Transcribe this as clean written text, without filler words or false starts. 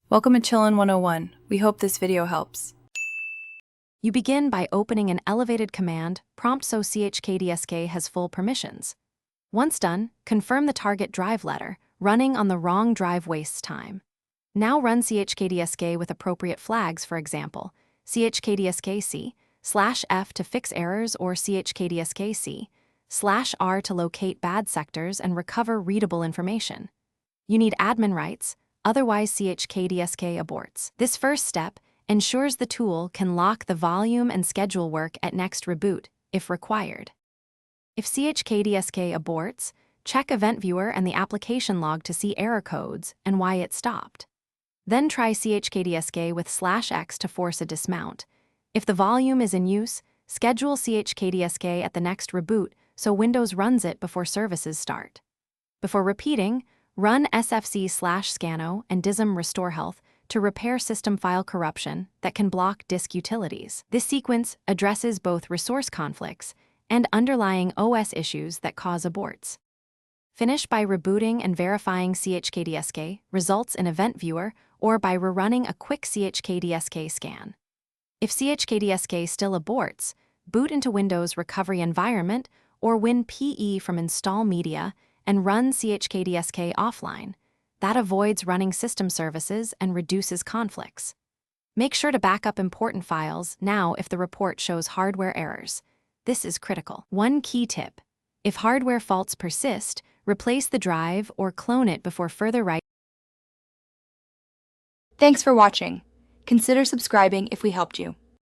Welcome to Chillin' 101. We hope this video helps. You begin by opening an elevated command prompt so Chkdsk has full permissions. Once done, confirm the target drive letter. Running on the wrong drive wastes time. Now run Chkdsk with appropriate flags, for example, chkdsk /F to fix errors or chkdsk /R to locate bad sectors and recover readable information. You need admin rights, otherwise Chkdsk aborts. This first step ensures the tool can lock the volume and schedule work at next reboot, if required. If Chkdsk aborts, check Event Viewer and the application log to see error codes and why it stopped. Then try Chkdsk with /X to force a dismount. If the volume is in use, schedule Chkdsk at the next reboot so Windows runs it before services start. Before repeating, run sfc/scano and dism restore health to repair system file corruption that can block disk utilities. This sequence addresses both resource conflicts and underlying OS issues that cause aborts. Finish by rebooting and verifying Chkdsk results in Event Viewer or by rerunning a quick Chkdsk scan. If Chkdsk still aborts, boot into Windows Recovery Environment or WinPE from Install Media and run Chkdsk offline. That avoids running system services and reduces conflicts. Make sure to back up important files now if the report shows hardware errors. This is critical. One key tip: if hardware faults persist, replace the drive or clone it before further writing. Thanks for watching. Consider subscribing if we helped you.